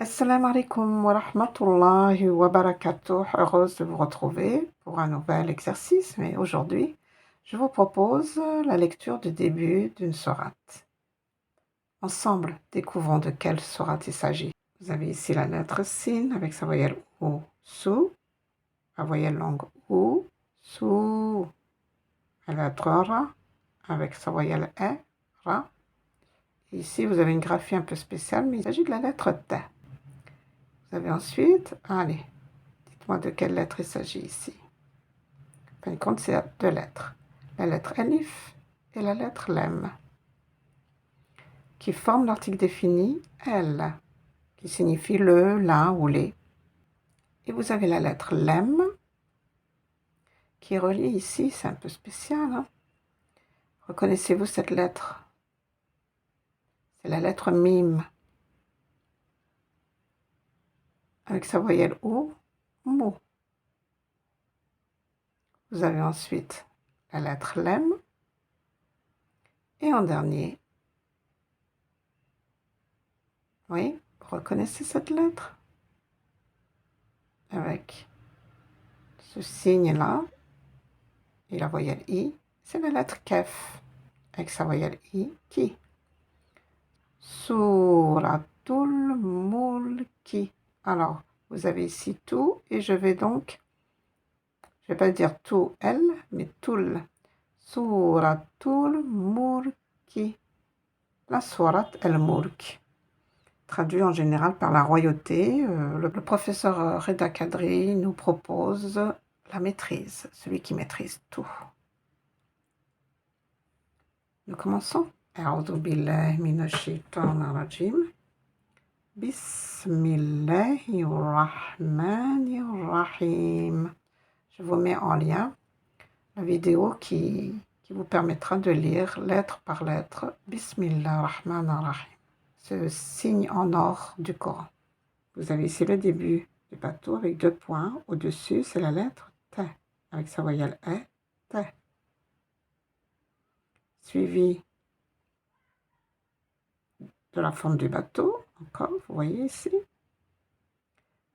Assalamu alaikum wa rahmatullahi wa barakatuh. Heureuse de vous retrouver pour un nouvel exercice, mais aujourd'hui, je vous propose la lecture du début d'une sourate. Ensemble, découvrons de quelle sourate il s'agit. Vous avez ici la lettre Sin avec sa voyelle OU, SOU, la voyelle longue OU, SOU, la lettre Ra avec sa voyelle E, Ra. Ici, vous avez une graphie un peu spéciale, mais il s'agit de la lettre T. Vous avez ensuite, allez, dites-moi de quelle lettre il s'agit ici. En fin de compte, c'est deux lettres. La lettre Alif et la lettre Lem, qui forment l'article défini L, qui signifie le, la ou les. Et vous avez la lettre Lem, qui est reliée ici, c'est un peu spécial. Hein. Reconnaissez-vous cette lettre? C'est la lettre Mim, avec sa voyelle O, Mou. Vous avez ensuite la lettre Lem, et en dernier, oui, vous reconnaissez cette lettre? Avec ce signe-là, et la voyelle I, c'est la lettre Kef, avec sa voyelle I, qui. Suratul Mulki. Alors, vous avez ici tout, et je vais donc, je ne vais pas dire tout, elle, mais tout. Suratul Mulki. La sourate al-Mulk. Traduit en général par la royauté, le professeur Reda Kadri nous propose la maîtrise, celui qui maîtrise tout. Nous commençons. A'udhu billahi minash shaitanir rajim. Bismillahirrahmanirrahim. Je vous mets en lien la vidéo qui vous permettra de lire lettre par lettre Bismillahirrahmanirrahim, ce signe en or du Coran. Vous avez ici le début du bateau avec deux points. Au-dessus, c'est la lettre T, avec sa voyelle E, T. Suivi de la forme du bateau, encore, vous voyez ici.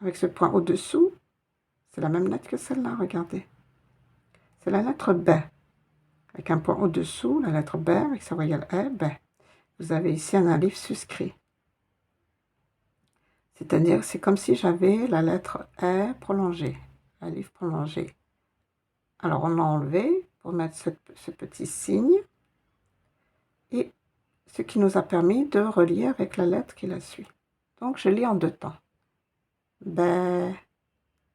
Avec ce point au-dessous, c'est la même lettre que celle-là, regardez. C'est la lettre B. Avec un point au-dessous, la lettre B, avec sa voyelle E, B. Vous avez ici un alif suscrit. C'est-à-dire, c'est comme si j'avais la lettre E prolongée, alif prolongé. Alors, on l'a enlevé pour mettre ce petit signe. Et ce qui nous a permis de relier avec la lettre qui la suit. Donc, je lis en deux temps. B,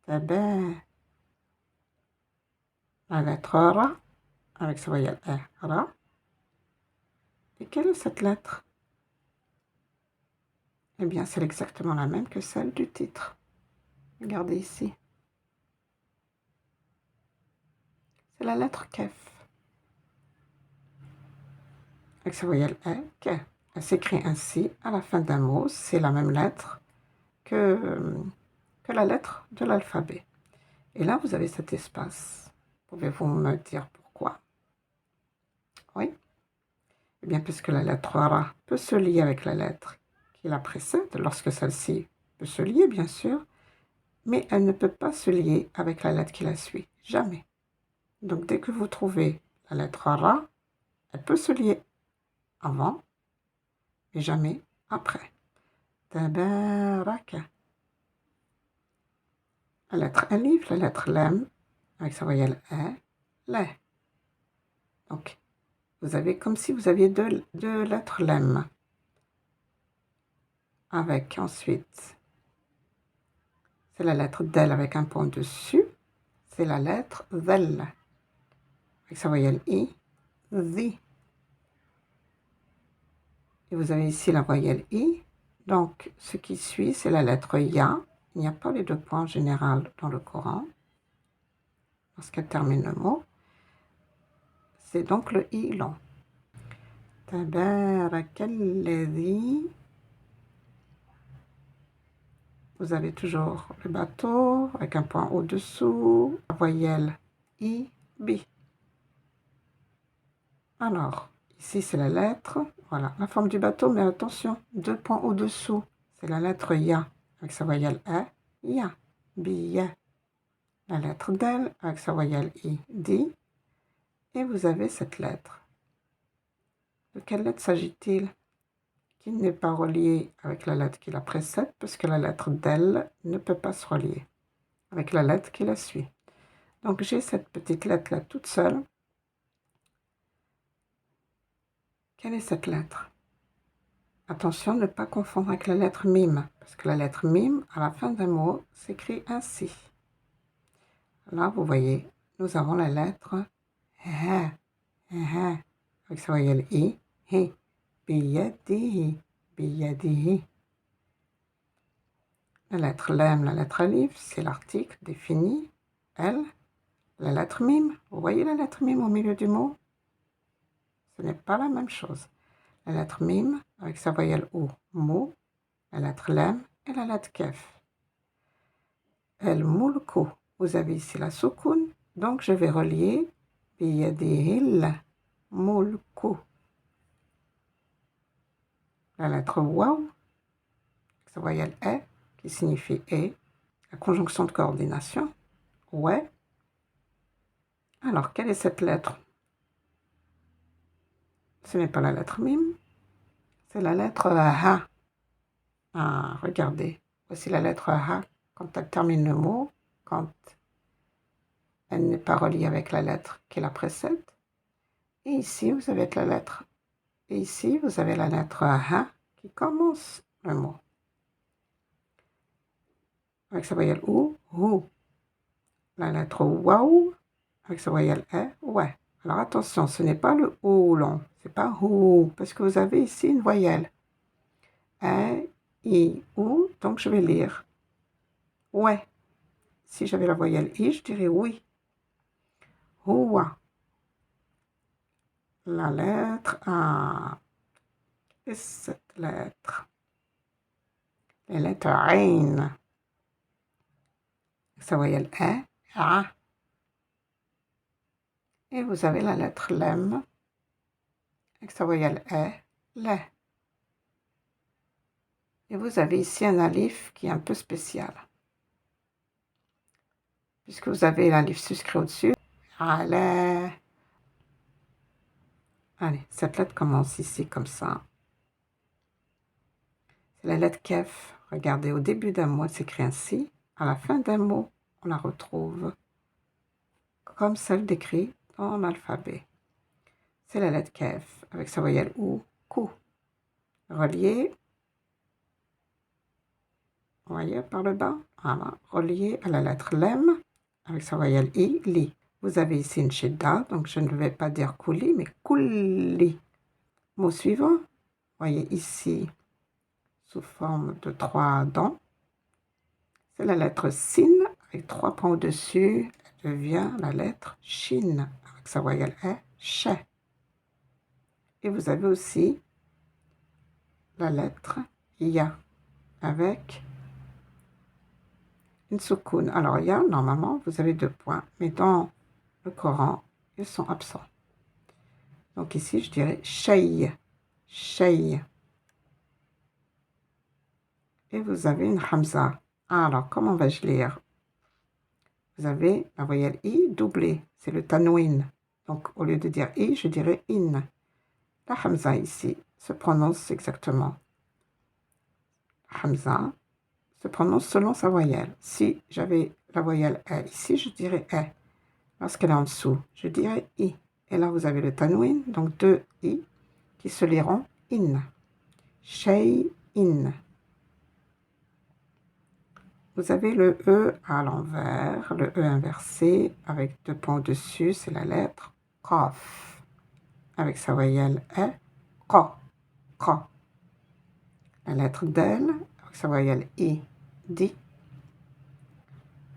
B. La lettre Ra, avec sa voyelle E, Ra. Et quelle est cette lettre? Eh bien, c'est exactement la même que celle du titre. Regardez ici. C'est la lettre Kef. Avec sa voyelle E, K. Elle s'écrit ainsi à la fin d'un mot. C'est la même lettre que la lettre de l'alphabet. Et là, vous avez cet espace. Pouvez-vous me dire pourquoi? Oui. Eh bien, puisque la lettre Ra peut se lier avec la lettre qui la précède, lorsque celle-ci peut se lier, bien sûr, mais elle ne peut pas se lier avec la lettre qui la suit. Jamais. Donc, dès que vous trouvez la lettre Ra, elle peut se lier avant, mais jamais après. Tabaraka. La lettre Alif, la lettre Lam, avec sa voyelle E, la. Donc, vous avez comme si vous aviez deux lettres Lam. Avec ensuite, c'est la lettre Del avec un point dessus. C'est la lettre Zel. Avec sa voyelle I, Zi. Et vous avez ici la voyelle I. Donc, ce qui suit, c'est la lettre Ya. Il n'y a pas les deux points en général dans le Coran. Lorsqu'elle termine le mot. C'est donc le I long. Tabarakalladhi. Vous avez toujours le bateau avec un point au-dessous. La voyelle I, B. Alors, ici c'est la lettre. Voilà, la forme du bateau, mais attention, deux points au-dessous. C'est la lettre Ya. avec sa voyelle A, ya, biya. La lettre del avec sa voyelle I, di. Et vous avez cette lettre. De quelle lettre s'agit-il? Qui n'est pas reliée avec la lettre qui la précède, puisque la lettre del ne peut pas se relier avec la lettre qui la suit. Donc j'ai cette petite lettre-là toute seule. Quelle est cette lettre? Attention, ne pas confondre avec la lettre mime, parce que la lettre mime, à la fin d'un mot, s'écrit ainsi. Là, vous voyez, nous avons la lettre H, avec sa voyelle I, hi, biyadihi, biyadihi. La lettre lem, la lettre alif, c'est l'article défini, elle. La lettre mime, vous voyez la lettre mime au milieu du mot? Ce n'est pas la même chose. La lettre mime, avec sa voyelle OU, mou, la lettre lem et la lettre kef. El mulku, vous avez ici la soukoun, donc je vais relier biyadihil mulku. La lettre waw, avec sa voyelle E, qui signifie et, la conjonction de coordination, ouais. Alors, quelle est cette lettre? Ce n'est pas la lettre mime, c'est la lettre ha. Ah, regardez, voici la lettre ha quand elle termine le mot, quand elle n'est pas reliée avec la lettre qui la précède. Et ici, vous avez la lettre. Et ici, vous avez la lettre ha qui commence le mot. Avec sa voyelle ou. La lettre waouh, avec sa voyelle e, ouais. Alors attention, ce n'est pas le ou long, c'est pas ou, parce que vous avez ici une voyelle. E, i, ou, donc je vais lire. Ouais. Si j'avais la voyelle i, je dirais oui. Ouah. La lettre A. Et cette lettre. Les lettres Ain. Sa voyelle E, A. Et vous avez la lettre Lem. Avec sa voyelle E, Le. Et vous avez ici un alif qui est un peu spécial. Puisque vous avez l'alif suscrit au-dessus. Allez. Allez, cette lettre commence ici comme ça. C'est la lettre Kef. Regardez, au début d'un mot, elle s'écrit ainsi. À la fin d'un mot, on la retrouve comme celle décrite dans l'alphabet. C'est la lettre Kef avec sa voyelle OU, Kou. Reliée, vous voyez par le bas, voilà, reliée à la lettre Lem avec sa voyelle I, Li. Vous avez ici une shidda, donc je ne vais pas dire Kouli, mais Kouli. Mot suivant, vous voyez ici, sous forme de 3 dents, c'est la lettre Sin avec 3 points au-dessus, elle devient la lettre Shin avec sa voyelle E, She. Et vous avez aussi la lettre Ya avec une soukoun. Alors Ya, normalement, vous avez 2 points, mais dans le Coran, ils sont absents. Donc ici, je dirais Shey, Shey. Et vous avez une Hamza. Alors, comment vais-je lire? Vous avez la voyelle I doublée, c'est le tanwin. Donc, au lieu de dire I, je dirais in. La Hamza ici se prononce exactement. Hamza se prononce selon sa voyelle. Si j'avais la voyelle E ici, je dirais E. Lorsqu'elle est en dessous, je dirais I. Et là, vous avez le tanwin, donc 2 I qui se liront in. Shay'in. Vous avez le E à l'envers, le E inversé, avec 2 points au-dessus, c'est la lettre Qaf. Avec sa voyelle E, Qa, Qa. La lettre Del, avec sa voyelle I, Di.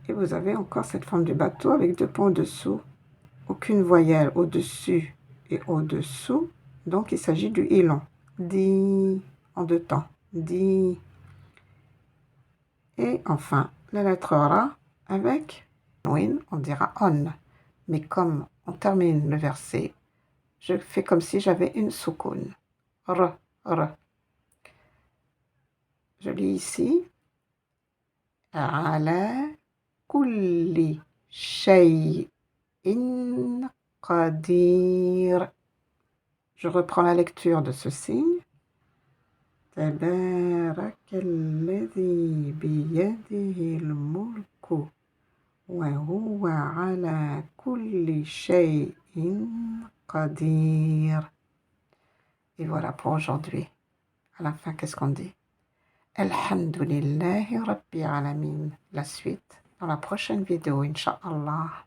Et vous avez encore cette forme du bateau avec 2 points au-dessous. Aucune voyelle au-dessus et au-dessous, donc il s'agit du I long. Di, en 2 temps. Di. Et enfin, la lettre Ra avec win, on dira on. Mais comme on termine le verset, je fais comme si j'avais une soukoun. R, R. Je lis ici. على كل شيء قدير. Je reprends la lecture de ce signe. تبارك الذي بيده الملك وهو على كل شيء قدير. Et voilà pour aujourd'hui. À la fin, qu'est-ce qu'on dit? Alhamdulillahi Rabbil Alamin. La suite dans la prochaine vidéo, Inch'Allah.